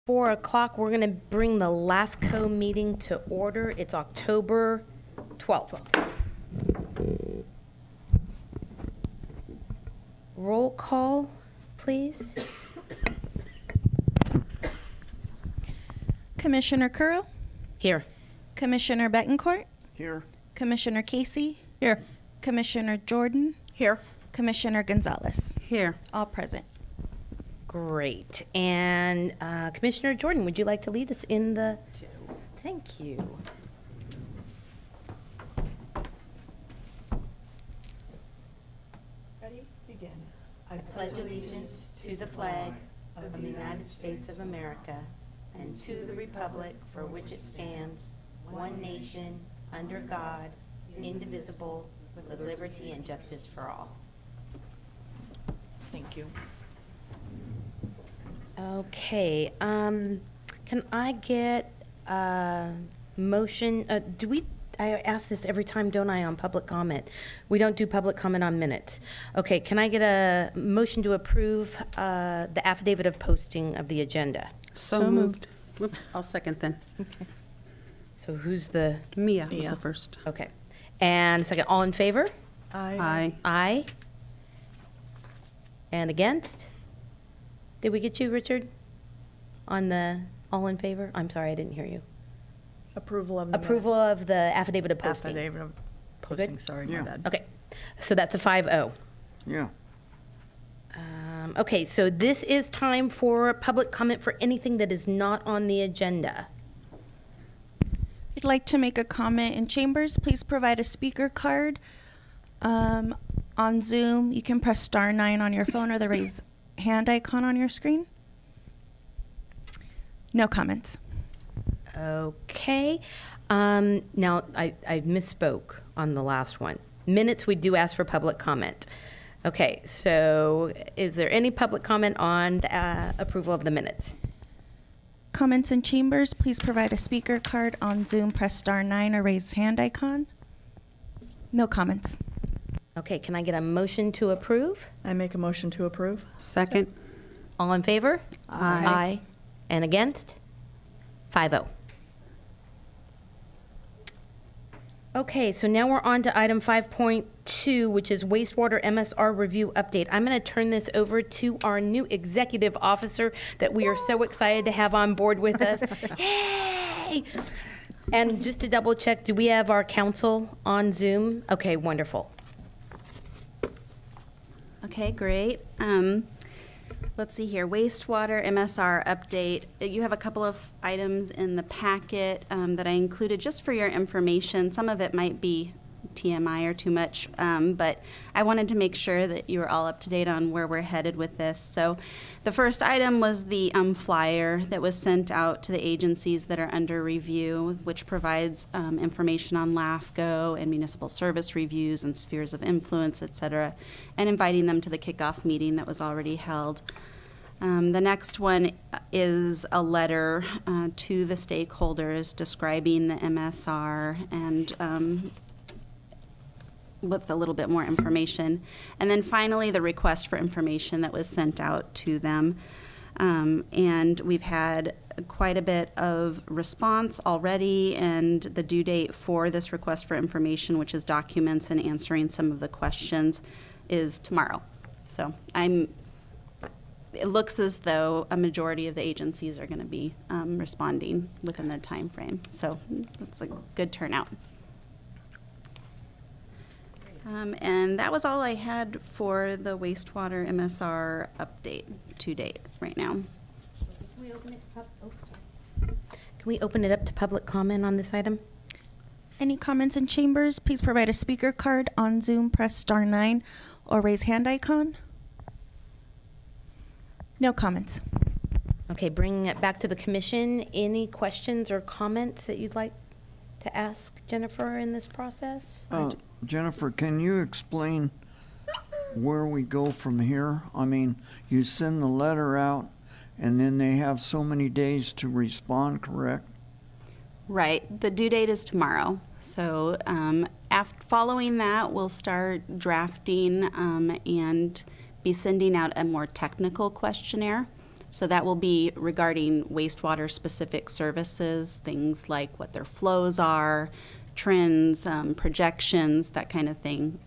4 o'clock, we're going to bring the LAFCO meeting to order. It's October 12th. Roll call, please. Commissioner Currow, Here. Commissioner Betancourt, Here. Commissioner Casey, Here. Commissioner Jordan, Here. Commissioner Gonzalez. Here. All present. Great. And Commissioner Jordan, would you like to lead us in the... Thank you. Ready? Begin. I pledge allegiance to the flag of the United States of America and to the republic for which it stands, one nation, under God, indivisible, with liberty and justice for all. Thank you. Okay, can I get a motion, I ask this every time, don't I, on public comment? We don't do public comment on minutes. Okay, can I get a motion to approve the affidavit of posting of the agenda? So moved. Whoops, I'll second then. So who's the, Mia was the first. okay. And second, all in favor? Aye. Aye. And against? Did we get you, Richard? On the all in favor? I'm sorry, I didn't hear you. Approval of the Approval minutes. of the affidavit of posting. Affidavit of posting, sorry, Yeah. my bad. Okay, so that's a 5-0. Yeah. Okay, so this is time for public comment for anything that is not on the agenda. If you'd like to make a comment in chambers, please provide a speaker card. On Zoom, you can press *9 on your phone or the raise hand icon on your screen. No comments. Okay, now I misspoke on the last one. Minutes, we do ask for public comment. Okay, so is there any public comment on the approval of the minutes? Comments in chambers, please provide a speaker card. On Zoom, press *9 or raise hand icon. No comments. Okay, can I get a motion to approve? I make a motion to approve. Second. All in favor? Aye. Aye. And against? 5-0. Okay, so now we're on to item 5.2, which is wastewater MSR review update. I'm going to turn this over to our new executive officer that we are so excited to have on board with us. Yay! And just to double check, do we have our council on Zoom? Okay, wonderful. Okay, great. Let's see here, wastewater MSR update. You have a couple of items in the packet that I included just for your information. Some of it might be TMI or too much, but I wanted to make sure that you were all up to date on where we're headed with this. So the first item was the flyer that was sent out to the agencies that are under review, which provides information on LAFCO and municipal service reviews and spheres of influence, et cetera, and inviting them to the kickoff meeting that was already held. The next one is a letter to the stakeholders describing the MSR and with a little bit more information. And then finally, the request for information that was sent out to them. And we've had quite a bit of response already, and the due date for this request for information, which is documents and answering some of the questions, is tomorrow. So it looks as though a majority of the agencies are going to be responding within the time frame. So that's a good turnout. And that was all I had for the wastewater MSR update to date right now. Can we open it up to public comment on this item? Any comments in chambers, please provide a speaker card. On Zoom, press *9 or raise hand icon. No comments. Okay, bringing it back to the commission. Any questions or comments that you'd like to ask Jennifer in this process? Jennifer, can you explain where we go from here? I mean, you send the letter out, and then they have so many days to respond, correct? Right. The due date is tomorrow. So following that, we'll start drafting and be sending out a more technical questionnaire So that will be regarding wastewater-specific services, things like what their flows are, trends, projections, that kind of thing.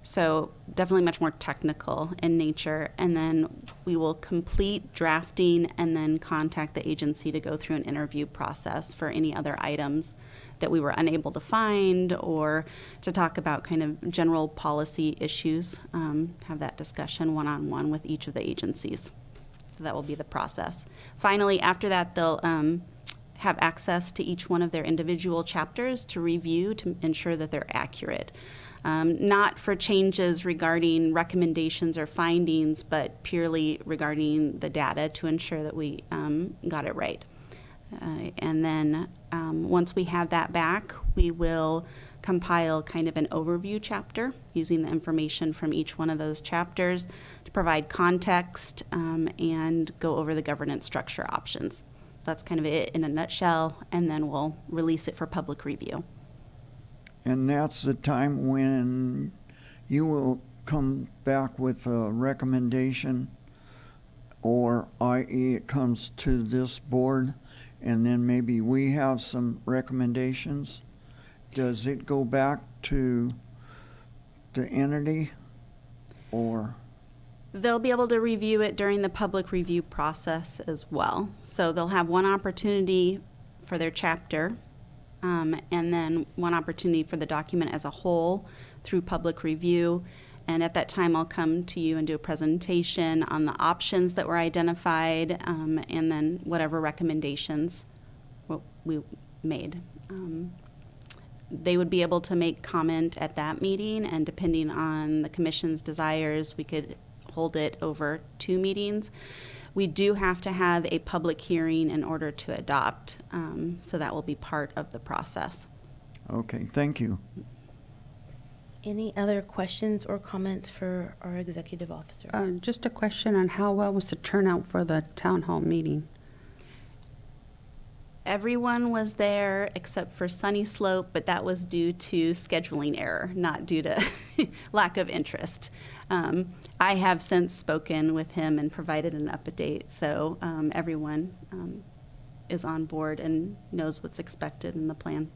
So definitely much more technical in nature. And then we will complete drafting and then contact the agency to go through an interview process for any other items that we were unable to find, or to talk about kind of general policy issues, have that discussion one-on-one with each of the agencies. So that will be the process. Finally, after that, they'll have access to each one of their individual chapters to review to ensure that they're accurate. Not for changes regarding recommendations or findings, but purely regarding the data to ensure that we got it right. And then once we have that back, we will compile kind of an overview chapter using the information from each one of those chapters to provide context and go over the governance structure options. That's kind of it in a nutshell, and then we'll release it for public review. And that's the time when you will come back with a recommendation, or i.e. it comes to this board, and then maybe we have some recommendations. Does it go back to the entity, or? They'll be able to review it during the public review process as well. So they'll have one opportunity for their chapter, and then one opportunity for the document as a whole through public review. And at that time, I'll come to you and do a presentation on the options that were identified, and then whatever recommendations we made. They would be able to make comment at that meeting, and depending on the commission's desires, we could hold it over 2 meetings. We do have to have a public hearing in order to adopt, so that will be part of the process. Okay, thank you. Any other questions or comments for our executive officer? Just a question on how well was the turnout for the town hall meeting? Everyone was there except for Sunny Slope, but that was due to scheduling error, not due to lack of interest. I have since spoken with him and provided an update, so everyone is on board and knows what's expected in the plan.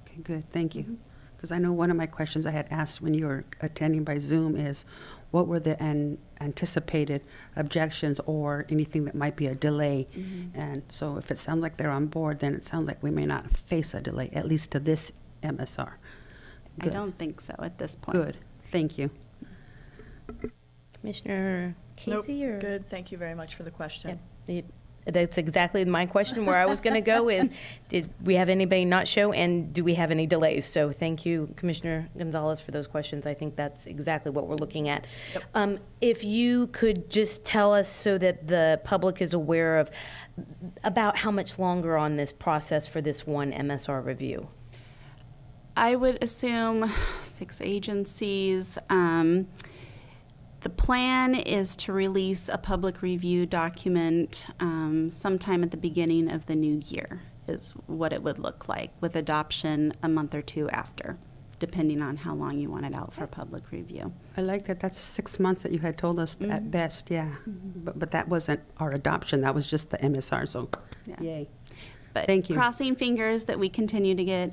Okay, good, thank you. Because I know one of my questions I had asked when you were attending by Zoom is, what were the anticipated objections or anything that might be a delay? And so if it sounds like they're on board, then it sounds like we may not face a delay, at least to this MSR. I Good. don't think so at this point. Good, thank you. Commissioner Nope, Casey? Or? good, thank you very much for the question. Yep. That's exactly my question. Where I was going to go is, did we have anybody not show, and do we have any delays? So thank you, Commissioner Gonzalez, for those questions. I think that's exactly what we're looking at. If you could just tell us, so that the public is aware of, about how much longer on this process for this one MSR review. I would assume 6 agencies. The plan is to release a public review document sometime at the beginning of the new year, is what it would look like, with adoption a month or 2 after, depending on how long you want it out for public review. I like that. That's 6 months that you had told us at best, yeah. But that wasn't our adoption. That was just the MSR, so Yeah. yay. But Thank you. crossing fingers that we continue to get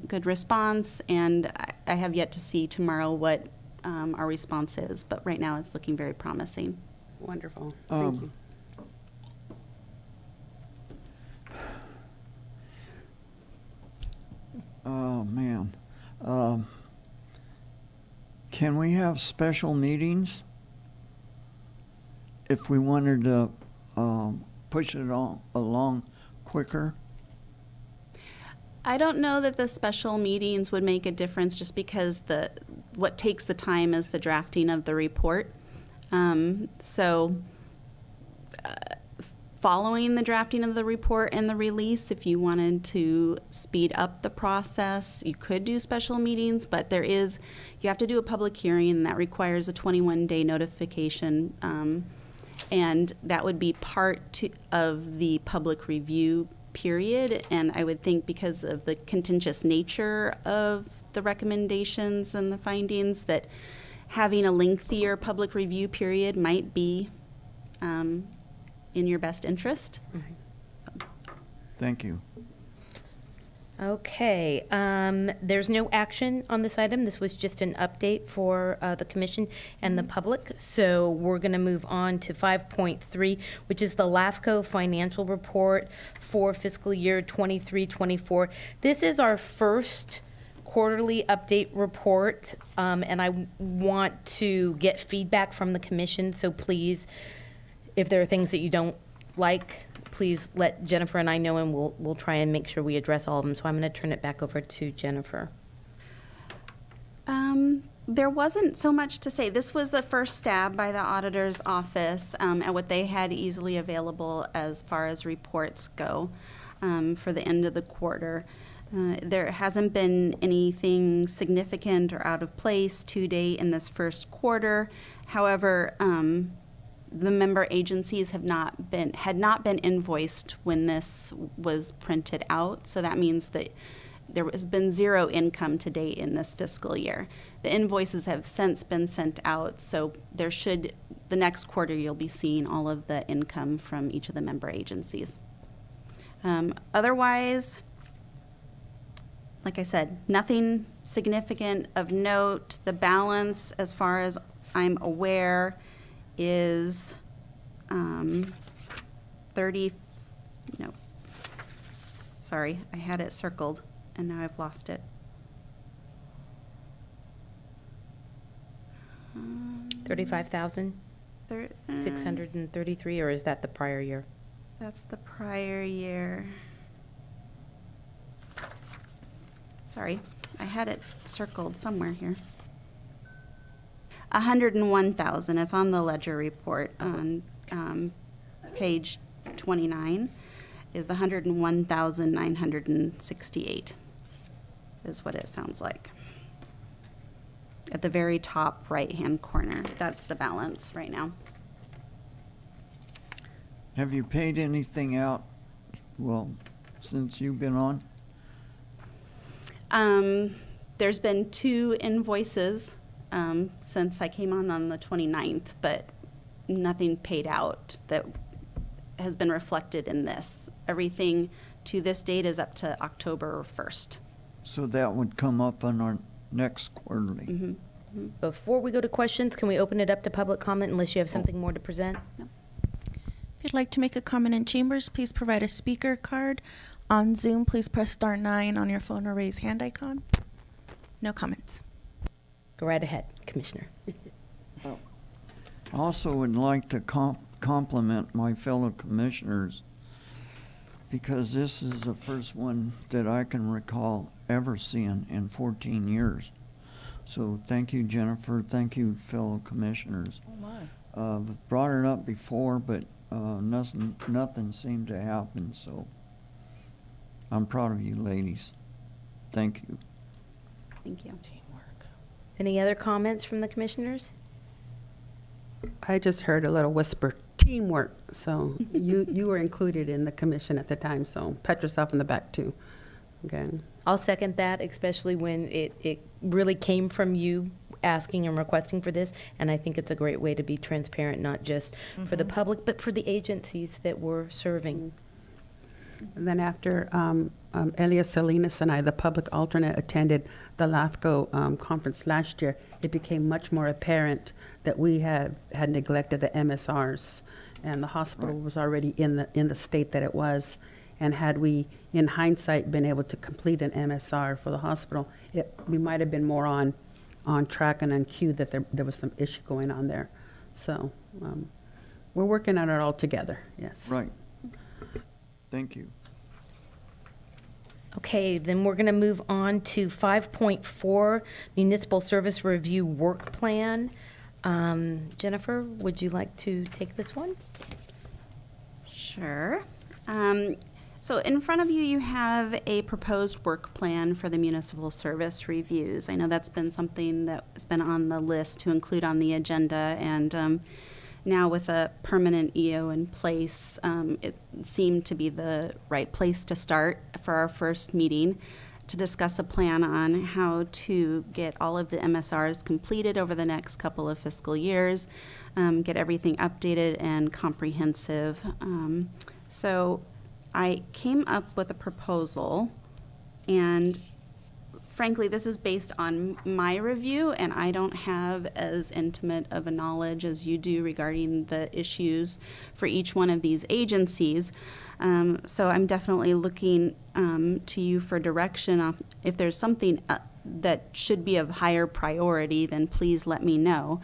good response, and I have yet to see tomorrow what our response is, but right now it's looking very promising. Wonderful, thank you. Oh, man. Can we have special meetings if we wanted to push it along quicker? I don't know that the special meetings would make a difference, just because what takes the time is the drafting of the report. Following the drafting of the report and the release, if you wanted to speed up the process, you could do special meetings, but you have to do a public hearing, and that requires a 21-day notification, and that would be part of the public review period. And I would think, because of the contentious nature of the recommendations and the findings, that having a lengthier public review period might be in your best interest. Thank you. Okay, there's no action on this item. This was just an update for the commission and the public. So we're going to move on to 5.3, which is the LAFCO financial report for fiscal year 23-24. This is our first quarterly update report, and I want to get feedback from the commission. So please, if there are things that you don't like, please let Jennifer and I know, and we'll try and make sure we address all of them. So I'm going to turn it back over to Jennifer. There wasn't so much to say. This was the first stab by the auditor's office at what they had easily available as far as reports go for the end of the quarter. There hasn't been anything significant or out of place to date in this first quarter. However, the member agencies had not been invoiced when this was printed out. So that means that there has been zero income to date in this fiscal year. The invoices have since been sent out, so the next quarter you'll be seeing all of the income from each of the member agencies. Otherwise, like I said, nothing significant of note. The balance, as far as I'm aware, is 30, no, sorry, I had it circled and now I've lost it. 35,633, or is that the prior year? That's the prior year. Sorry, I had it circled somewhere here. 101,000. It's on the ledger report on page 29. Is the 101,968 is what it sounds like. At the very top right-hand corner, that's the balance right now. Have you paid anything out, well, since you've been on? There's been 2 invoices since I came on the 29th, but nothing paid out that has been reflected in this. Everything to this date is up to October 1st. So that would come up on our next quarterly. Before we go to questions, can we open it up to public comment unless you have something more to present? If you'd like to make a comment in chambers, please provide a speaker card. On Zoom, please press star 9 on your phone or raise hand icon. No comments. Go right ahead, Commissioner. I also would like to compliment my fellow commissioners, because this is the first one that I can recall ever seeing in 14 years. So thank you, Jennifer. Thank you, fellow commissioners. Oh, my. I've brought it up before, but nothing seemed to happen, so I'm proud of you ladies. Thank you. Thank you. Any other comments from the commissioners? I just heard a little whisper, teamwork. So you were included in the commission at the time, so pat yourself in the back too. Okay. I'll second that, especially when it really came from you asking and requesting for this. And I think it's a great way to be transparent, not just for the public, but for the agencies that we're serving. And then after Elias Salinas and I, the public alternate, attended the LAFCO conference last year, it became much more apparent that we had neglected the MSRs, and the hospital was already in the state that it was. And had we, in hindsight, been able to complete an MSR for the hospital, we might have been more on track and on cue that there was some issue going on there. So we're working on it all together, yes. Right. Thank you. Okay, then we're going to move on to 5.4, Municipal Service Review Work Plan. Jennifer, would you like to take this one? Sure. So in front of you, you have a proposed work plan for the municipal service reviews. I know that's been something that's been on the list to include on the agenda, and now with a permanent EO in place, it seemed to be the right place to start for our first meeting. to discuss a plan on how to get all of the MSRs completed over the next couple of fiscal years, get everything updated and comprehensive. So I came up with a proposal, and frankly, this is based on my review, and I don't have as intimate of a knowledge as you do regarding the issues for each one of these agencies. So I'm definitely looking to you for direction on if there's something that should be of higher priority, then please let me know.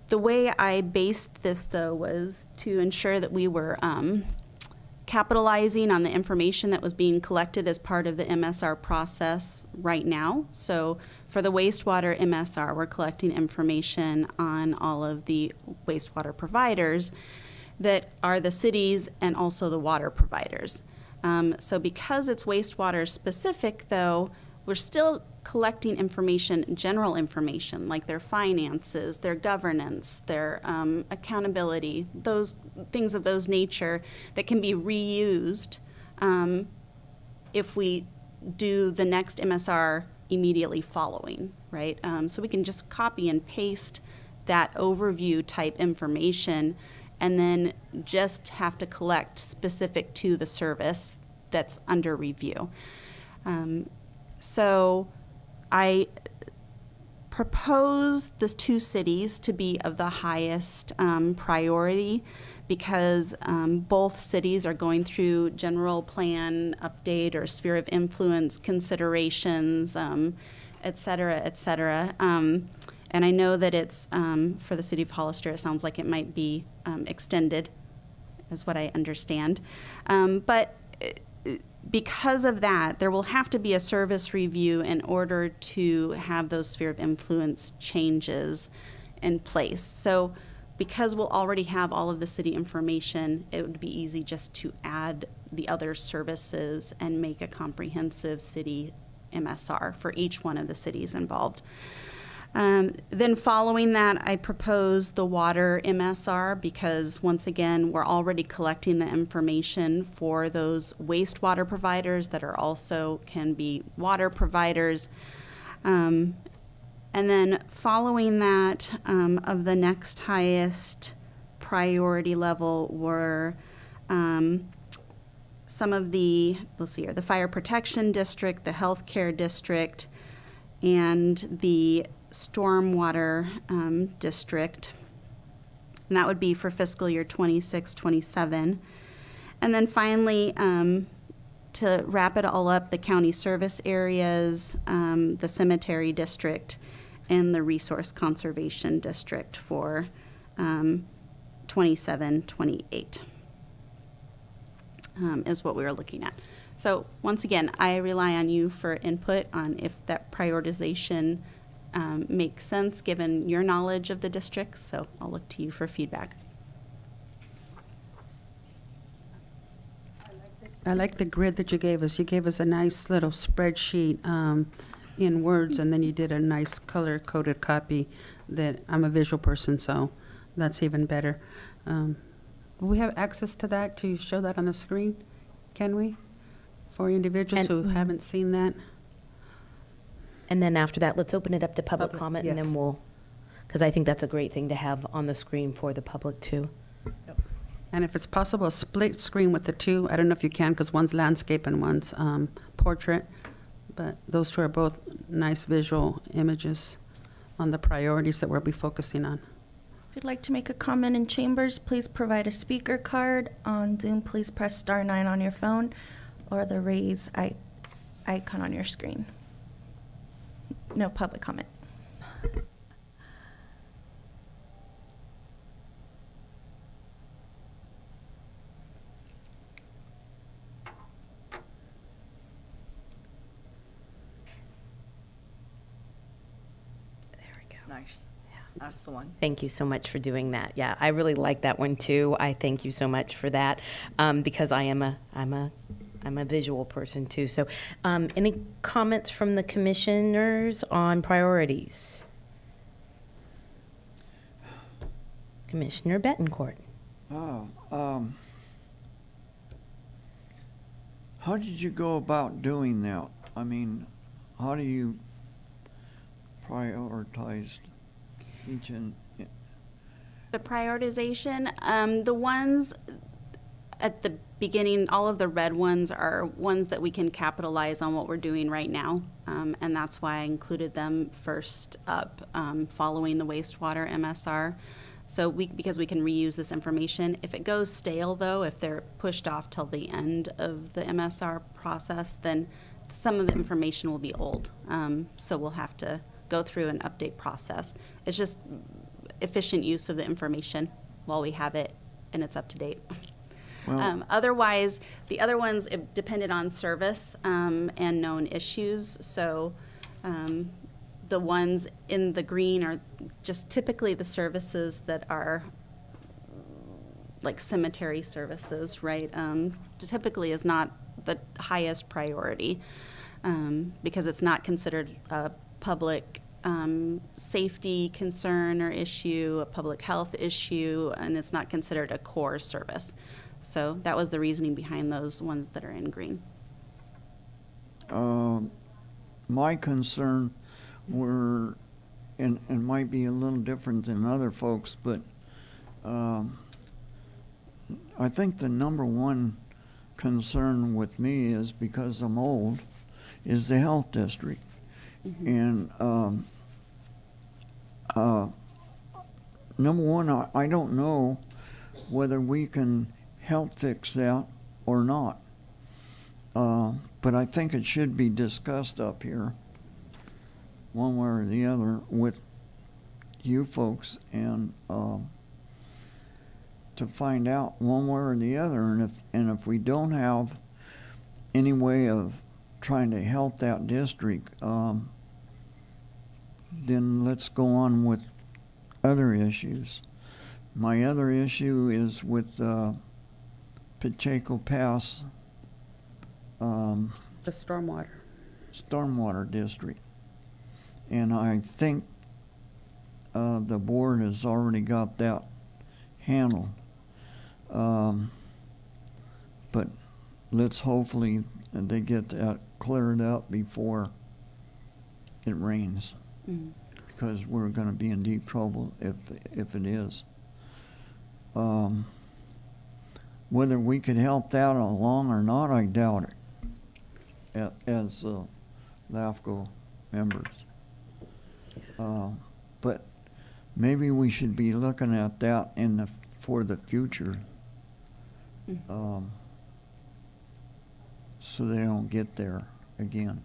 The way I based this, though, was to ensure that we were capitalizing on the information that was being collected as part of the MSR process right now. So for the wastewater MSR, we're collecting information on all of the wastewater providers that are the cities and also the water providers. So because it's wastewater specific, though, we're still collecting information, general information, like their finances, their governance, their accountability, those things of those nature that can be reused if we do the next MSR immediately following, right? So we can just copy and paste that overview type information and then just have to collect specific to the service that's under review. So I propose the two cities to be of the highest priority because both cities are going through general plan update or sphere of influence considerations, et cetera, et cetera. And I know that it's, for the city of Hollister, it sounds like it might be extended, is what I understand. But because of that, there will have to be a service review in order to have those sphere of influence changes in place. So because we'll already have all of the city information, it would be easy just to add the other services and make a comprehensive city MSR for each one of the cities involved. Then following that, I propose the water MSR because, once again, we're already collecting the information for those wastewater providers that are also can be water providers. And then following that, of the next highest priority level were some of the, let's see here, the fire protection district, the healthcare district, and the stormwater district, and that would be for fiscal year 26-27. And then finally, to wrap it all up, the county service areas, the cemetery district, and the resource conservation district for 27-28 is what we are looking at. So once again, I rely on you for input on if that prioritization makes sense given your knowledge of the districts, so I'll look to you for feedback. I like the grid that you gave us. You gave us a nice little spreadsheet in words, and then you did a nice color-coded copy that I'm a visual person, so that's even better. Will we have access to that to show that on the screen? Can we? For individuals who haven't seen that? And then after that, let's open it up to public Public, comment, and yes. then we'll, because I think that's a great thing to have on the screen for the public too. And if it's possible, a split screen with the two. I don't know if you can, because one's landscape and one's portrait. But those two are both nice visual images on the priorities that we'll be focusing on. If you'd like to make a comment in chambers, please provide a speaker card. On Zoom, please press *9 on your phone or the raise icon on your screen. No public comment. There we go. Nice. That's the one. Thank you so much for doing that. Yeah, I really like that one too. I thank you so much for that because I'm a visual person too. So, any comments from the commissioners on priorities? Commissioner Betancourt. How did you go about doing that? I mean, how do you prioritize each and, The prioritization, the ones at the beginning, all of the red ones are ones that we can capitalize on what we're doing right now. And that's why I included them first up, following the wastewater MSR. So because we can reuse this information. If it goes stale though, if they're pushed off till the end of the MSR process, then some of the information will be old. So we'll have to go through an update process. It's just efficient use of the information while we have it and it's up to date. well, Otherwise, the other ones it depended on service and known issues. So the ones in the green are just typically the services that are like cemetery services, right? Typically is not the highest priority because it's not considered a public safety concern or issue, a public health issue, and it's not considered a core service. So that was the reasoning behind those ones that are in green. my concern were, and might be a little different than other folks, but I think the number one concern with me is, because I'm old, is the health district. And number one, I don't know whether we can help fix that or not. But I think it should be discussed up here, one way or the other, with you folks, and to find out one way or the other. And if we don't have any way of trying to help that district, then let's go on with other issues. My other issue is with Pacheco Pass The stormwater. Stormwater District. And I think the board has already got that handled. But let's hopefully they get that cleared up before it rains. Because we're going to be in deep trouble if it is. Whether we could help that along or not, I doubt it, as LAFCO members. But maybe we should be looking at that for the future, so they don't get there again.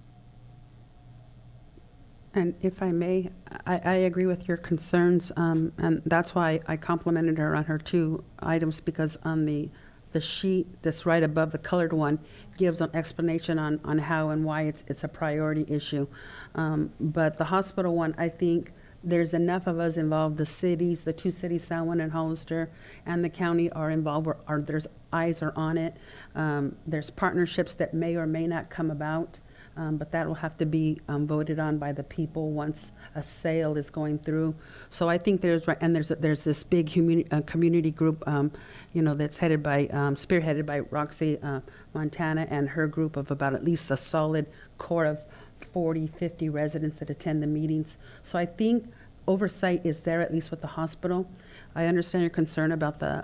And if I may, I agree with your concerns, and that's why I complimented her on her two items, because on the sheet that's right above the colored one gives an explanation on how and why it's a priority issue. But the hospital one, I think there's enough of us involved, the cities, the two cities, San Juan and Hollister, and the county are involved, there's eyes are on it. There's partnerships that may or may not come about. But that will have to be voted on by the people once a sale is going through. So I think there's this big community group, that's spearheaded by Roxy Montana and her group of about at least a solid core of 40, 50 residents that attend the meetings. So I think oversight is there, at least with the hospital. I understand your concern about the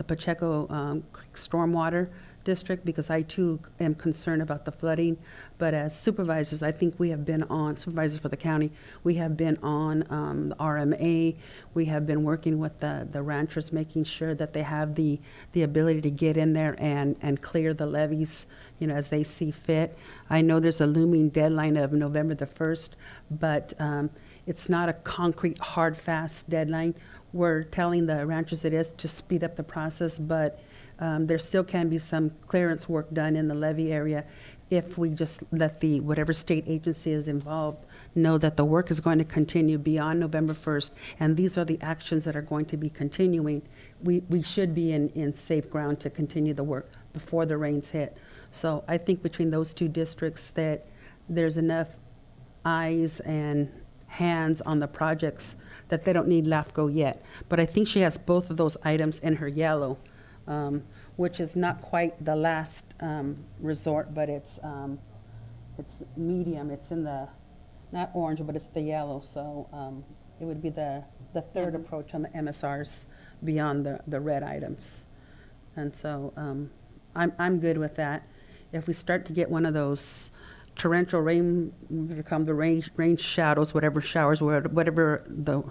Pacheco stormwater district, because I too am concerned about the flooding. But as supervisors, I think we have been on, supervisors for the county, we have been on the RMA. We have been working with the ranchers, making sure that they have the ability to get in there and clear the levees, as they see fit. I know there's a looming deadline of November the 1st, but it's not a concrete, hard, fast deadline. We're telling the ranchers it is to speed up the process, but there still can be some clearance work done in the levee area if we just let whatever state agency is involved know that the work is going to continue beyond November 1st, and these are the actions that are going to be continuing. We should be in safe ground to continue the work before the rains hit. So I think between those two districts that there's enough eyes and hands on the projects that they don't need LAFCO yet. But I think she has both of those items in her yellow. Which is not quite the last resort, but it's it's medium, it's in the, not orange, but it's the yellow, so it would be the third approach on the MSRs beyond the red items. And so I'm good with that. If we start to get one of those torrential rain, become the rain shadows, whatever showers, whatever the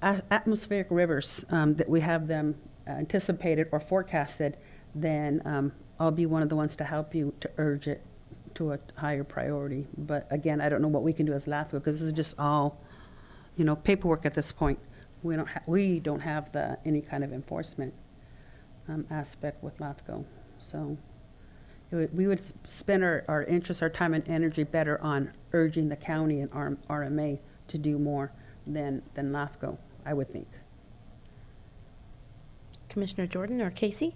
atmospheric rivers, that we have them anticipated or forecasted, then I'll be one of the ones to help you to urge it to a higher priority. But again, I don't know what we can do as LAFCO, because this is just all, paperwork at this point. We don't have any kind of enforcement aspect with LAFCO. So we would spend our interest, our time and energy better on urging the county and RMA to do more than LAFCO, I would think. Commissioner Jordan or Casey?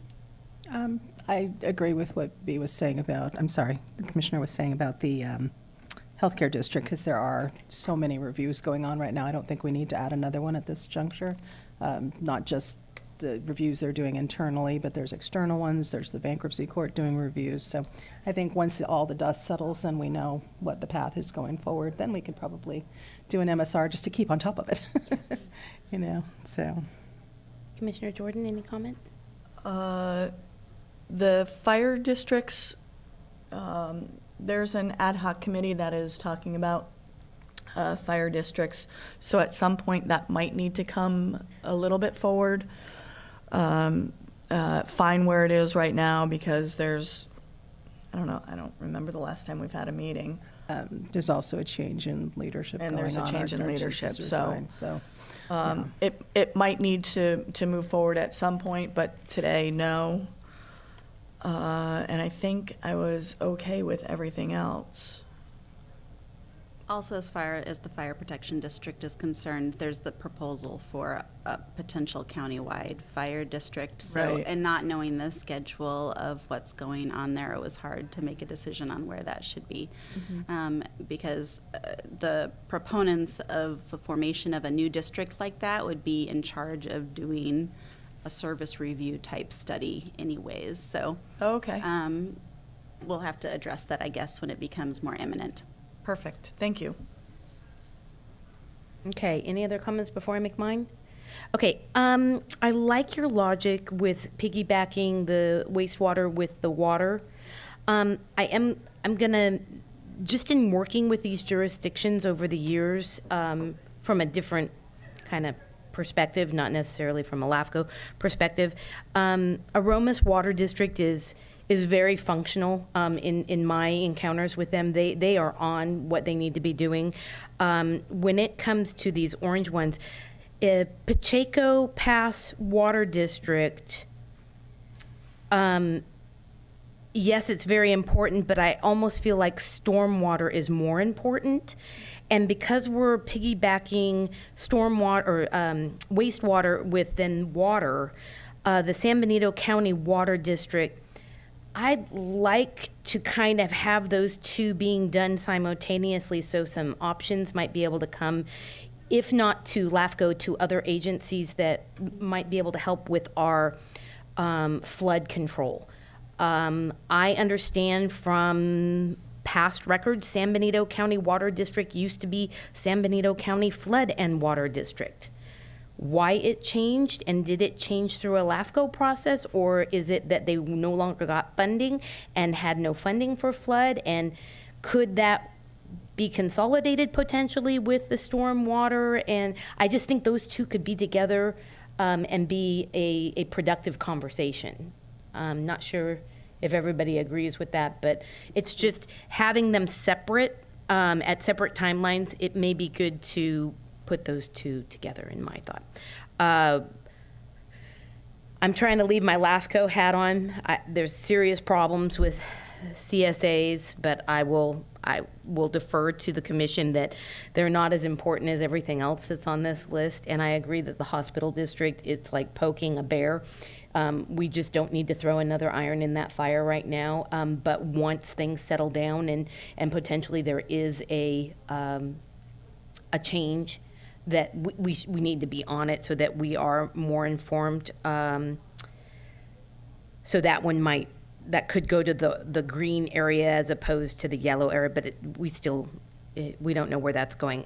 I agree with what the Commissioner was saying about the healthcare district, because there are so many reviews going on right now. I don't think we need to add another one at this juncture. Not just the reviews they're doing internally, but there's external ones. There's the bankruptcy court doing reviews. So I think once all the dust settles and we know what the path is going forward, then we could probably do an MSR just to keep on top of it. Yes. So. Commissioner Jordan, any comment? The fire districts, there's an ad hoc committee that is talking about fire districts. So at some point that might need to come a little bit forward. Fine where it is right now, because I don't remember the last time we've had a meeting. There's also a change in leadership And going there's a on. change in Our chief leadership, has so, resigned, so it might need to move forward at some point, but today, no. And I think I was okay with everything else. Also, as far as the fire protection district is concerned, there's the proposal for a potential countywide fire district. So, Right. and not knowing the schedule of what's going on there, it was hard to make a decision on where that should be. Because the proponents of the formation of a new district like that would be in charge of doing a service review type study anyways. So Okay, we'll have to address that, I guess, when it becomes more imminent. perfect, thank you. Okay, any other comments before I make mine? Okay, I like your logic with piggybacking the wastewater with the water. I'm gonna, just in working with these jurisdictions over the years, from a different kind of perspective, not necessarily from a LAFCO perspective, Aromas Water District is very functional in my encounters with them. They are on what they need to be doing. When it comes to these orange ones, Pacheco Pass Water District, yes, it's very important, but I almost feel like stormwater is more important. And because we're piggybacking stormwater or wastewater within water, the San Benito County Water District, I'd like to kind of have those two being done simultaneously, so some options might be able to come, if not to LAFCO, to other agencies that might be able to help with our flood control. I understand from past records, San Benito County Water District used to be San Benito County Flood and Water District. Why it changed, and did it change through a LAFCO process, or is it that they no longer got funding and had no funding for flood? And could that be consolidated potentially with the storm water? And I just think those two could be together and be a productive conversation. I'm not sure if everybody agrees with that, but it's just having them separate at separate timelines. It may be good to put those two together, in my thought. I'm trying to leave my LAFCO hat on. There's serious problems with CSAs, but I will defer to the commission that they're not as important as everything else that's on this list. And I agree that the hospital district, it's like poking a bear. We just don't need to throw another iron in that fire right now. But once things settle down and potentially there is a change, that we need to be on it so that we are more informed. So that one might that could go to the green area as opposed to the yellow area, but we don't know where that's going.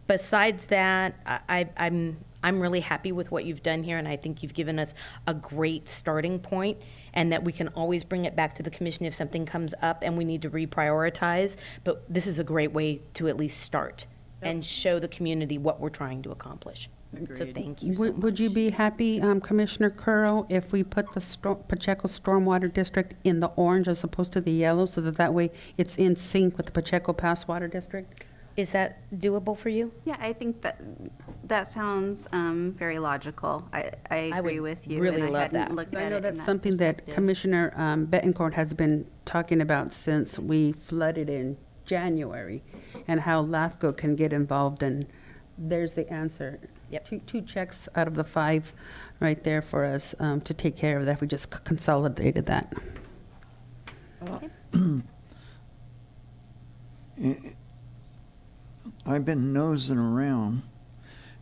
Besides that, I'm really happy with what you've done here, and I think you've given us a great starting point, and that we can always bring it back to the commission if something comes up and we need to reprioritize. But this is a great way to at least start and show the community what we're trying to accomplish. So thank you so much. Would you be happy, Commissioner Curl, if we put the Pacheco Stormwater District in the orange as opposed to the yellow, so that way it's in sync with the Pacheco Pass Water District? Is that doable for you? Yeah, I think that sounds very logical. I agree would with you. really and love I hadn't that. looked I at know it in that's that something that perspective. Commissioner Betancourt has been talking about since we flooded in January, and how LAFCO can get involved, and there's the answer. Yep. Two checks out of the 5 right there for us to take care of that. We just consolidated that. I've been nosing around,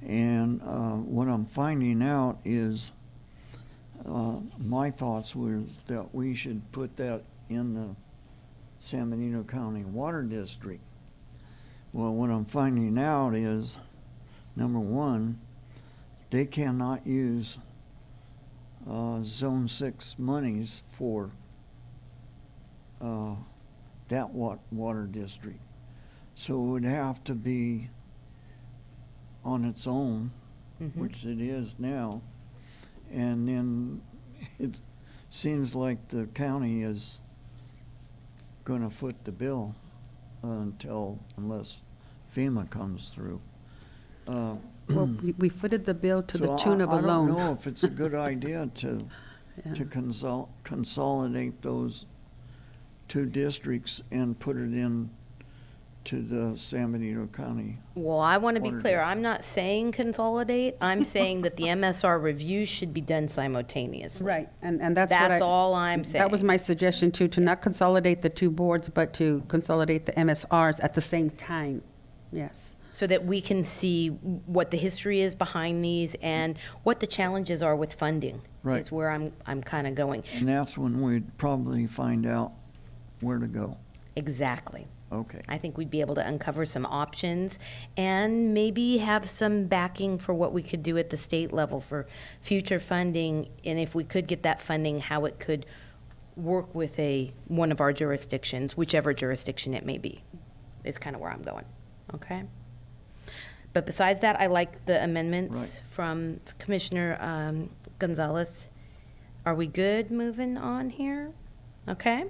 and what I'm finding out is my thoughts were that we should put that in the San Benito County Water District. Well, what I'm finding out is, number one, they cannot use Zone 6 monies for that water district. So it would have to be on its own, which it is now. And then it seems like the county is going to foot the bill unless FEMA comes through. Well, we footed the bill to the So tune of a I don't know loan. if it's a good idea to Yeah. consolidate those 2 districts and put it in to the San Benito County. Well, I want to be Water clear. district. I'm not saying consolidate. I'm saying that the MSR review should be done simultaneously. Right, and that's what That's all I'm saying. That was my suggestion too, to not consolidate the 2 boards, but to consolidate the MSRs at the same time. Yes. So that we can see what the history is behind these and what the challenges are with funding. Right. Is where I'm kind of going. And that's when we'd probably find out where to go. Exactly. Okay. I think we'd be able to uncover some options and maybe have some backing for what we could do at the state level for future funding. And if we could get that funding, how it could work with one of our jurisdictions, whichever jurisdiction it may be, is kind of where I'm going. Okay? But besides that, I like the amendments Right. from Commissioner Gonzalez. Are we good moving on here? Okay?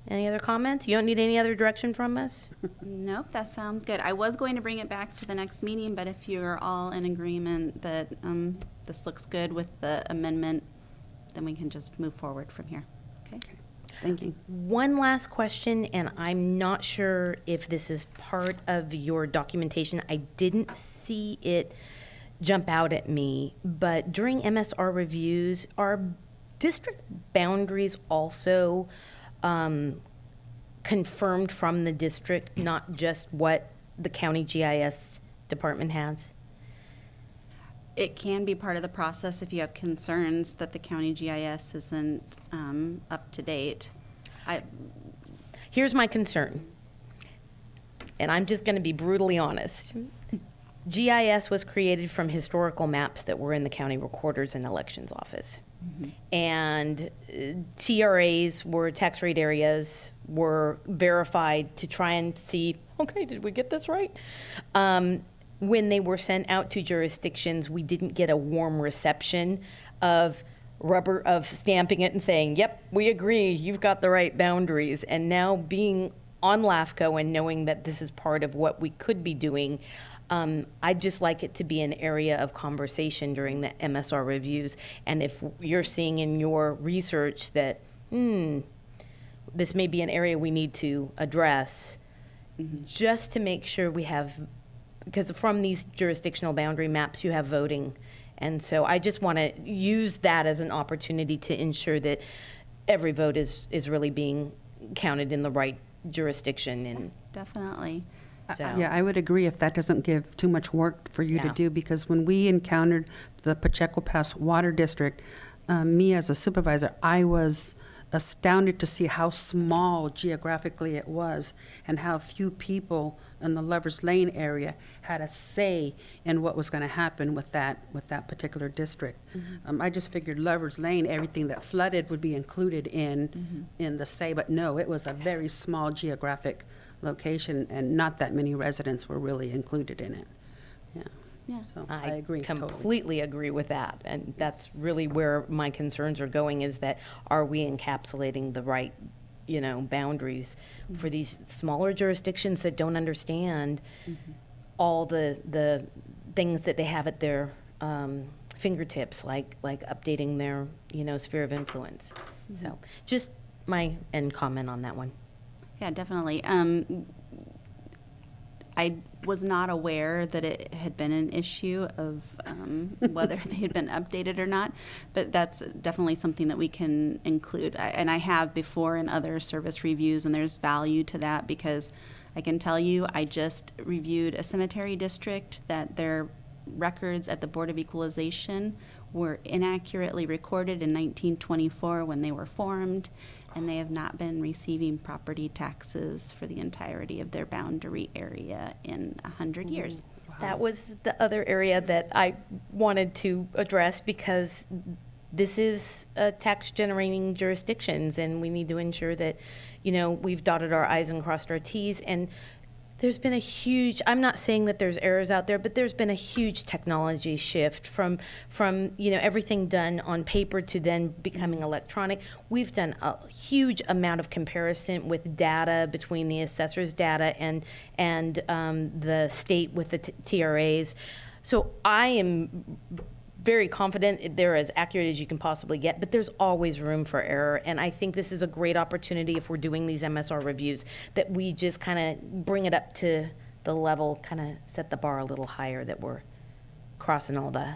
Any other comments? You don't need any other direction from us? Nope, that sounds good. I was going to bring it back to the next meeting, but if you're all in agreement that this looks good with the amendment, then we can just move forward from here. Okay? Thank you. One last question, and I'm not sure if this is part of your documentation. I didn't see it jump out at me, but during MSR reviews, are district boundaries also confirmed from the district, not just what the county GIS department has? It can be part of the process if you have concerns that the county GIS isn't up to date. Here's my concern, and I'm just going to be brutally honest. GIS was created from historical maps that were in the county recorder's and elections office. And TRAs were tax rate areas were verified to try and see, okay, did we get this right? When they were sent out to jurisdictions, we didn't get a warm reception of stamping it and saying, yep, we agree, you've got the right boundaries. And now being on LAFCO and knowing that this is part of what we could be doing, I'd just like it to be an area of conversation during the MSR reviews. And if you're seeing in your research that, this may be an area we need to address, just to make sure we have, because from these jurisdictional boundary maps, you have voting. And so I just want to use that as an opportunity to ensure that every vote is really being counted in the right jurisdiction. And Definitely. so, Yeah, I would agree if that doesn't give too much work for you to Yeah. do, because when we encountered the Pacheco Pass Water District, me as a supervisor, I was astounded to see how small geographically it was and how few people in the Lovers Lane area had a say in what was going to happen with that particular district. I just figured Lovers Lane, everything that flooded would be included in the say, but no, it was a very small geographic location, and not that many residents were really included in it. Yeah. Yeah. So I agree totally. completely agree with that. And that's really where my concerns are going, is that are we encapsulating the right, boundaries for these smaller jurisdictions that don't understand all the things that they have at their fingertips, like updating their, sphere of influence. So just my end comment on that one. Yeah, definitely. I was not aware that it had been an issue of whether they had been updated or not, but that's definitely something that we can include. And I have before in other service reviews, and there's value to that, because I can tell you, I just reviewed a cemetery district that their records at the Board of Equalization were inaccurately recorded in 1924 when they were formed, and they have not been receiving property taxes for the entirety of their boundary area in 100 years. That was the other area that I wanted to address, because this is tax generating jurisdictions, and we need to ensure that, we've dotted our I's and crossed our T's. And there's been a huge, I'm not saying that there's errors out there, but there's been a huge technology shift from everything done on paper to then becoming electronic. We've done a huge amount of comparison with data between the assessor's data and the state with the TRAs. So I am very confident they're as accurate as you can possibly get, but there's always room for error. And I think this is a great opportunity, if we're doing these MSR reviews, that we just kind of bring it up to the level, kind of set the bar a little higher, that we're crossing all the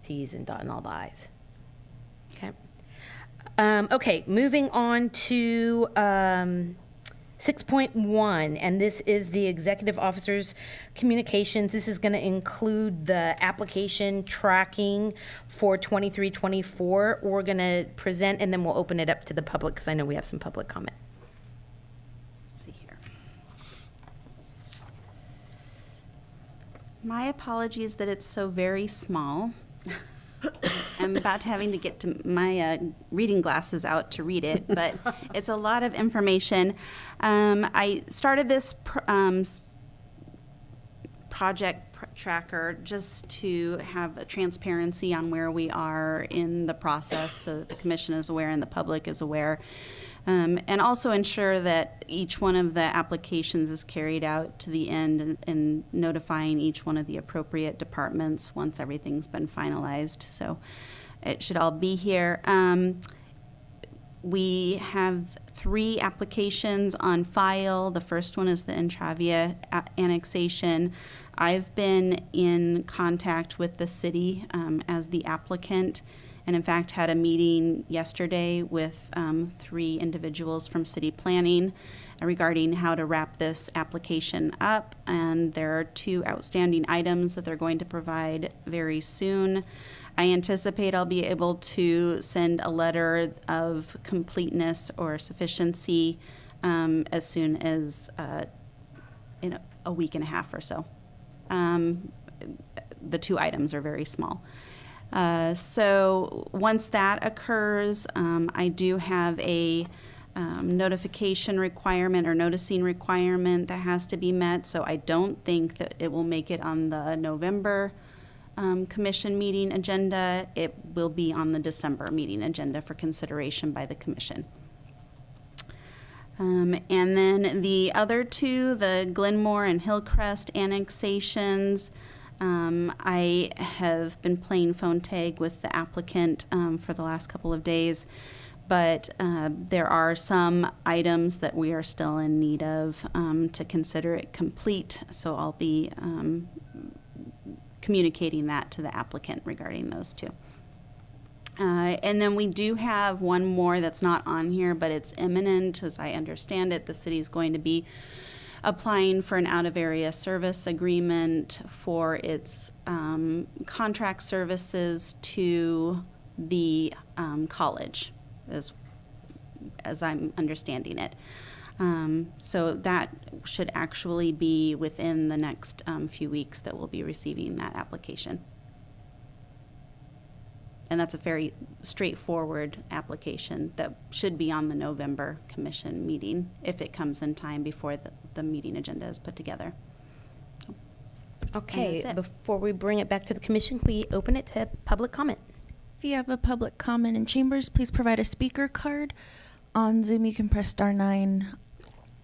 T's and dotting all the I's. Okay. Okay, moving on to 6.1, and this is the executive officer's communications. This is going to include the application tracking for 23-24. We're going to present, and then we'll open it up to the public, because I know we have some public comment. Let's see here. My apologies that it's so very small. I'm about having to get to my reading glasses out to read it, but it's a lot of information. I started this project tracker just to have a transparency on where we are in the process, so that the commission is aware and the public is aware. And also ensure that each one of the applications is carried out to the end, and notifying each one of the appropriate departments once everything's been finalized. So it should all be here. We have 3 applications on file. The first one is the Intravia annexation. I've been in contact with the city as the applicant, and in fact had a meeting yesterday with 3 individuals from city planning regarding how to wrap this application up. And there are 2 outstanding items that they're going to provide very soon. I anticipate I'll be able to send a letter of completeness or sufficiency as soon as in a week and a half or so. The 2 items are very small. So once that occurs, I do have a notification requirement or noticing requirement that has to be met. So I don't think that it will make it on the November commission meeting agenda. It will be on the December meeting agenda for consideration by the commission. And then the other 2, the Glenmore and Hillcrest annexations, I have been playing phone tag with the applicant for the last couple of days, but there are some items that we are still in need of to consider it complete, so I'll be communicating that to the applicant regarding those 2. And then we do have one more that's not on here, but it's imminent. As I understand it, the city is going to be applying for an out-of-area service agreement for its contract services to the college, is as I'm understanding it. So that should actually be within the next few weeks that we'll be receiving that application. And that's a very straightforward application that should be on the November commission meeting if it comes in time before the meeting agenda is put together. Okay, that's it. before we bring it back to the commission, we open it to public comment. If you have a public comment in chambers, please provide a speaker card. On Zoom, you can press *9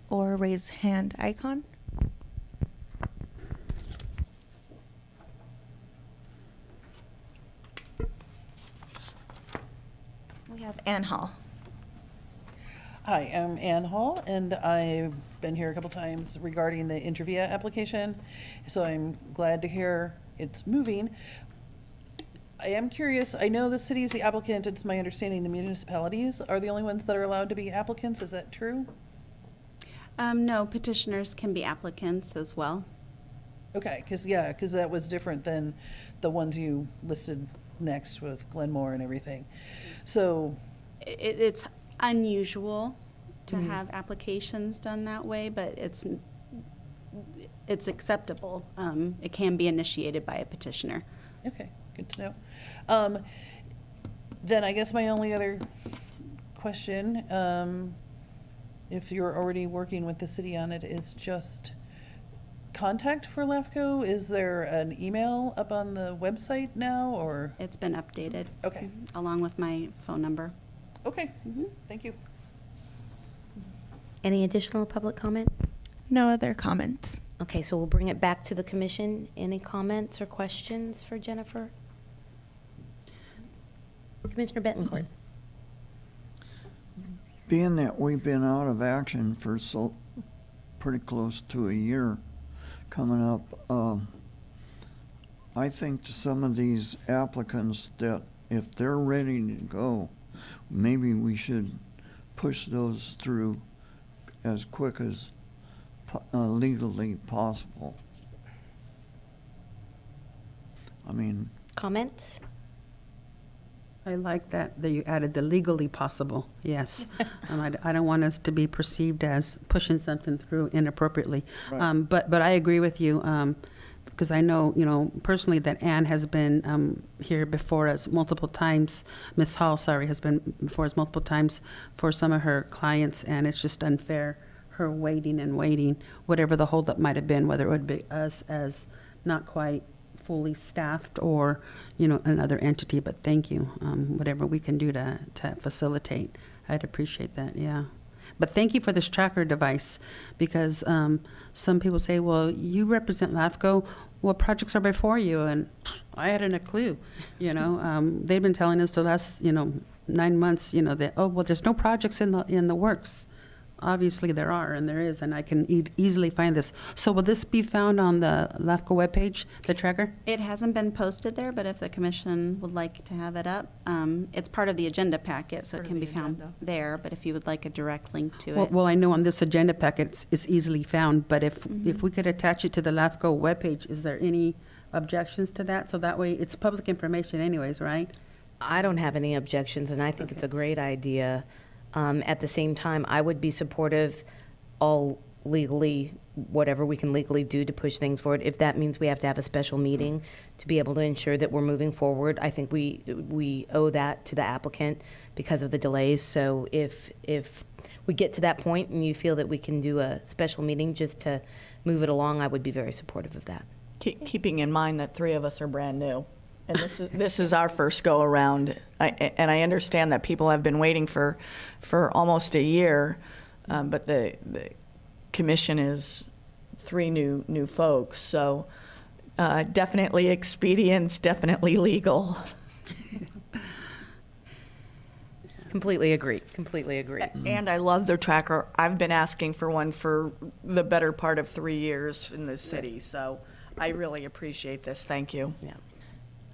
or raise hand icon. We have Ann Hall. Hi, I'm Ann Hall, and I've been here a couple times regarding the Intervia application, so I'm glad to hear it's moving. I am curious, I know the city is the applicant, it's my understanding the municipalities are the only ones that are allowed to be applicants, is that true? No, petitioners can be applicants as well. Okay, because that was different than the ones you listed next with Glenmore and everything. So, It's unusual to have applications done that way, but it's acceptable. It can be initiated by a petitioner. okay, good to know. Then I guess my only other question, if you're already working with the city on it, is just contact for LAFCO. Is there an email up on the website now, or? It's been updated. Okay. Along with my phone number. Okay, thank you. Any additional public comment? No other comments. Okay, so we'll bring it back to the commission. Any comments or questions for Jennifer? Commissioner Bettencourt. Being that we've been out of action for pretty close to a year coming up, I think to some of these applicants that if they're ready to go, maybe we should push those through as quick as legally possible. I mean, Comments? I like that you added the legally possible, yes. I don't want us to be perceived as pushing something through inappropriately. Right. But I agree with you, because I know, personally that Ann has been here before us multiple times. Ms. Hall, sorry, has been before us multiple times for some of her clients, and it's just unfair, her waiting and waiting, whatever the holdup might have been, whether it would be us as not quite fully staffed or, another entity, but thank you. Whatever we can do to facilitate, I'd appreciate that, yeah. But thank you for this tracker device, because some people say, well, you represent LAFCO, what projects are before you? And I hadn't a clue, They've been telling us the last, 9 months, that, oh, well, there's no projects in the works. Obviously there are, and there is, and I can easily find this. So will this be found on the LAFCO webpage, the tracker? It hasn't been posted there, but if the commission would like to have it up, it's part of the agenda packet, so it can be found there. But if you would like a direct link to it. Well, I know on this agenda packet it's easily found, but if we could attach it to the LAFCO webpage, is there any objections to that? So that way, it's public information anyways, right? I don't have any objections, and I think it's a great idea. At the same time, I would be supportive all legally, whatever we can legally do to push things forward. If that means we have to have a special meeting to be able to ensure that we're moving forward, I think we owe that to the applicant because of the delays. So if we get to that point and you feel that we can do a special meeting just to move it along, I would be very supportive of that. Keeping in mind that 3 of us are brand new. And this is our first go around. And I understand that people have been waiting for almost a year, but the commission is 3 new folks. So definitely expedience, definitely legal. Completely agree. And I love the tracker. I've been asking for one for the better part of 3 years in this city. So I really appreciate this. Thank you. Yeah.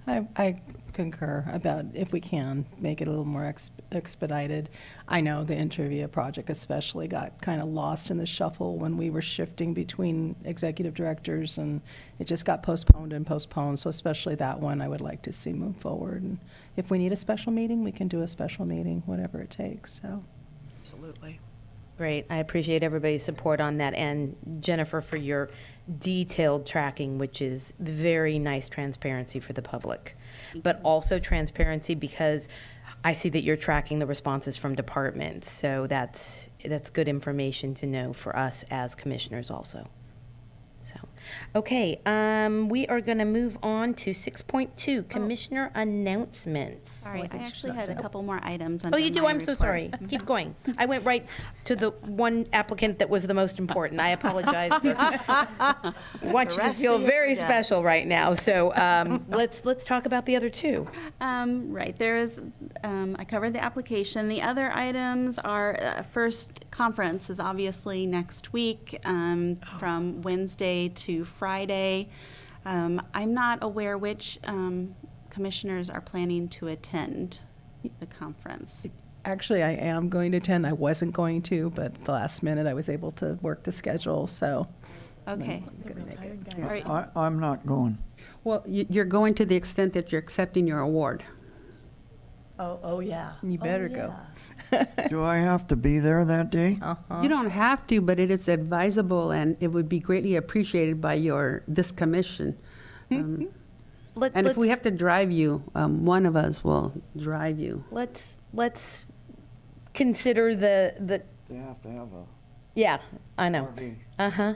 I concur about if we can make it a little more expedited. I know the Intervia project especially got kind of lost in the shuffle when we were shifting between executive directors, and it just got postponed. So especially that one I would like to see move forward. And if we need a special meeting, we can do a special meeting, whatever it takes. Absolutely. Great. I appreciate everybody's support on that, and Jennifer for your detailed tracking, which is very nice transparency for the public. But also transparency because I see that you're tracking the responses from departments. So that's good information to know for us as commissioners also. So, okay, we are going to move on to 6.2, Commissioner announcements. Sorry, I actually had a couple more items Oh, under you do? my I'm so report. sorry. Keep going. I went right to the one applicant that was the most important. I apologize. I want you to rest feel of you very forget. special right now. So let's talk about the other two. Right, there is, I covered the application. The other items are, first conference is obviously next week, from Wednesday to Friday. I'm not aware which commissioners are planning to attend the conference. Actually, I am going to attend. I wasn't going to, but at the last minute, I was able to work the schedule, so. Okay. I'm gonna make it. All right. I'm not going. Well, you're going to the extent that you're accepting your award. Oh, yeah. You Oh, better go. yeah. Do I have to be there that day? You don't have to, but it is advisable, and it would be greatly appreciated by this commission. And if we have to drive you, one of us will drive you. let's consider the They have to have a yeah, I know. RV.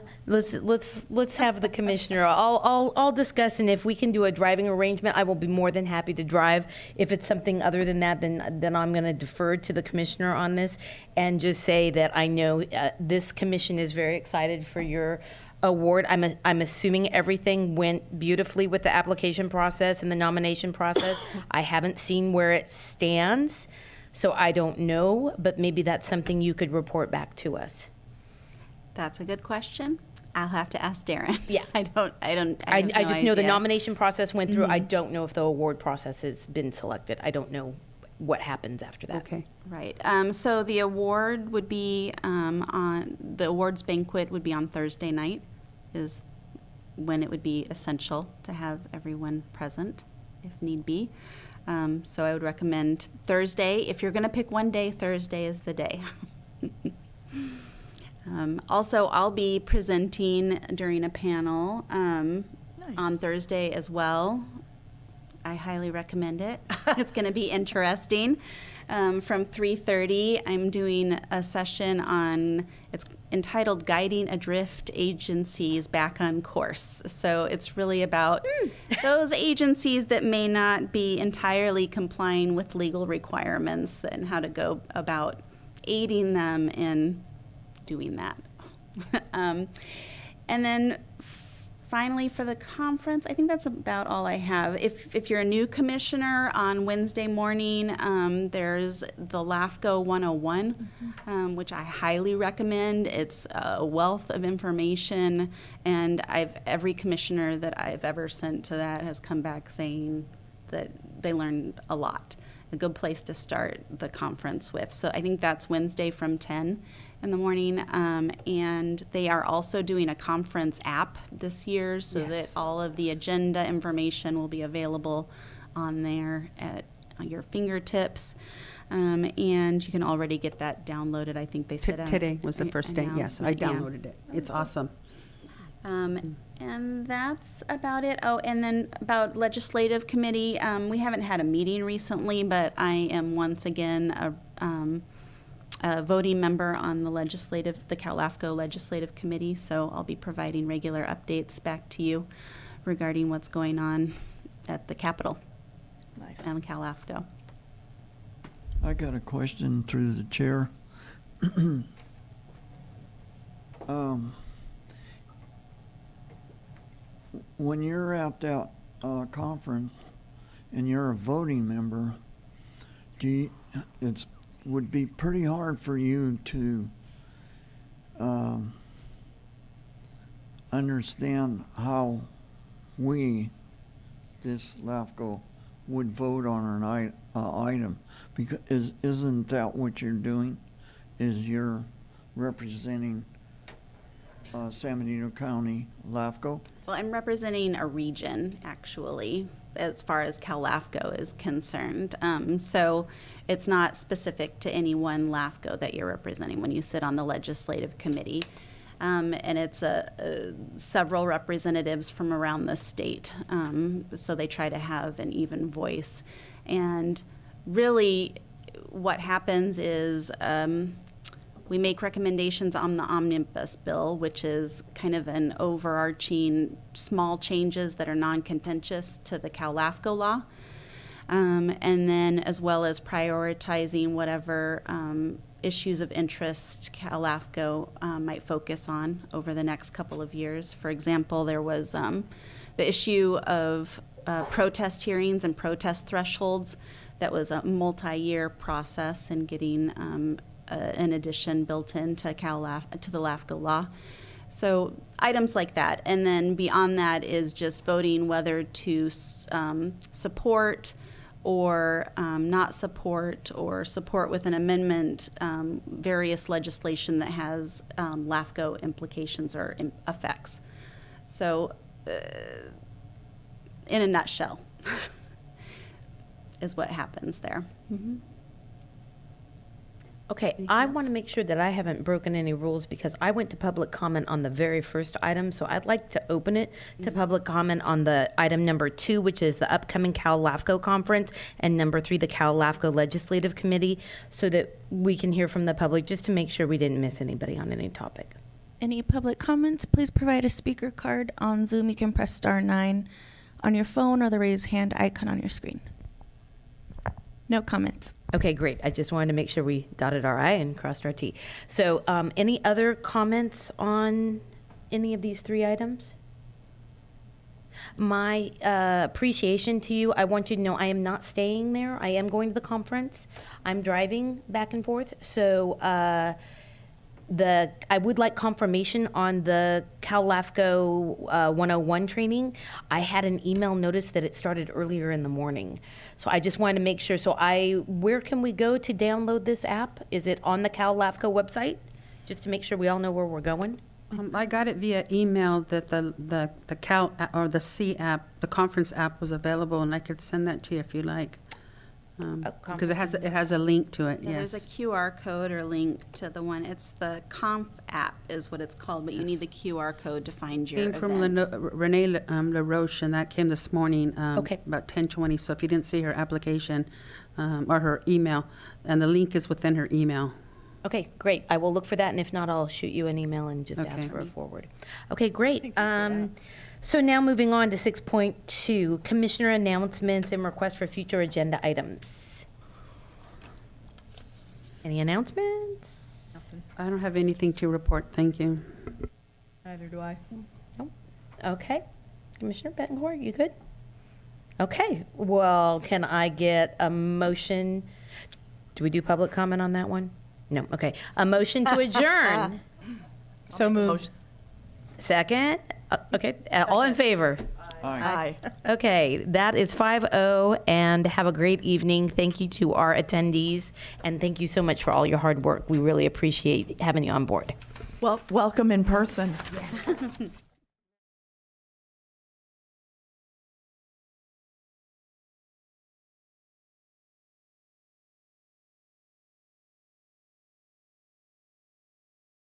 Let's have the commissioner. I'll discuss, and if we can do a driving arrangement, I will be more than happy to drive. If it's something other than that, then I'm going to defer to the commissioner on this, and just say that I know this commission is very excited for your award. I'm assuming everything went beautifully with the application process and the nomination process. I haven't seen where it stands, so I don't know, but maybe that's something you could report back to us. That's a good question. I'll have to ask Darren. Yeah. I have I no just know the idea. nomination process went through. I don't know if the award process has been selected. I don't know what happens after that. Okay. Right. So the award would be the awards banquet would be on Thursday night, is when it would be essential to have everyone present, if need be. So I would recommend Thursday. If you're going to pick one day, Thursday is the day. Also, I'll be presenting during a panel on Thursday as well. I highly recommend it. It's going to be interesting. From 3:30, I'm doing a session on, it's entitled Guiding Adrift Agencies Back on Course. So it's really about those agencies that may not be entirely complying with legal requirements and how to go about aiding them in doing that. And then finally, for the conference, I think that's about all I have. If you're a new commissioner, on Wednesday morning, there's the LAFCO 101, which I highly recommend. It's a wealth of information, and every commissioner that I've ever sent to that has come back saying that they learned a lot. A good place to start the conference with. So I think that's Wednesday from 10 in the morning. And they are also doing a conference app this year so that all of the agenda information will be available on there at your fingertips. And you can already get that downloaded. I think they said Today was the first day. Yes, I announcement, yeah. downloaded it. It's awesome. And that's about it. Oh, and then about legislative committee, we haven't had a meeting recently, but I am once again a voting member on the Cal LAFCO Legislative Committee, so I'll be providing regular updates back to you regarding what's going on at the Capitol and Cal LAFCO. I got a question through the chair. When you're at that conference and you're a voting member, it would be pretty hard for you to understand how we, this LAFCO, would vote on an item, because isn't that what you're doing? Is you're representing San Benito County LAFCO? Well, I'm representing a region, actually, as far as Cal LAFCO is concerned. So it's not specific to any one LAFCO that you're representing when you sit on the legislative committee. And it's several representatives from around the state. So they try to have an even voice. And really, what happens is we make recommendations on the omnibus bill, which is kind of an overarching small changes that are non-contentious to the Cal LAFCO law. And then as well as prioritizing whatever issues of interest Cal LAFCO might focus on over the next couple of years. For example, there was the issue of protest hearings and protest thresholds. That was a multi-year process in getting an addition built into to the LAFCO law. So items like that. And then beyond that is just voting whether to support or not support, or support with an amendment various legislation that has LAFCO implications or effects. So in a nutshell is what happens there. Mm-hmm. Okay, I want to make sure that I haven't broken any rules because I went to public comment on the very first item, so I'd like to open it to public comment on the item number 2, which is the upcoming Cal LAFCO conference, and number 3, the Cal LAFCO Legislative Committee, so that we can hear from the public just to make sure we didn't miss anybody on any topic. Any public comments, please provide a speaker card. On Zoom, you can press star 9 on your phone or the raise hand icon on your screen. No comments. Okay, great. I just wanted to make sure we dotted our I and crossed our T. So any other comments on any of these 3 items? My appreciation to you, I want you to know I am not staying there. I am going to the conference. I'm driving back and forth. So I would like confirmation on the Cal LAFCO 101 training. I had an email notice that it started earlier in the morning. So I just wanted to make sure. So where can we go to download this app? Is it on the Cal LAFCO website? Just to make sure we all know where we're going. I got it via email that the Cal or the C app, the conference app, was available, and I could send that to you if you like. Because it has a link to it. Yeah, yes. there's a QR code or link to the one. It's the Conf app is what it's called, but you need the QR code to find your Came from event. Renee LaRoche, and that came this morning Okay. about 10:20. So if you didn't see her application or her email, and the link is within her email. Okay, great. I will look for that, and if not, I'll shoot you an email and just ask Okay. for a forward. Okay, great. So now moving on to 6.2, Commissioner announcements and requests for future agenda items. Any announcements? I don't have anything to report. Thank you. Neither do I. No? Okay. Commissioner Bettencourt, you good? Okay. Well, can I get a motion? Do we do public comment on that one? No. Okay. A motion to adjourn. So moved. Second? Okay. All in favor? Aye. Okay. That is 5-0, and have a great evening. Thank you to our attendees, and thank you so much for all your hard work. We really appreciate having you on board. Well, welcome in person.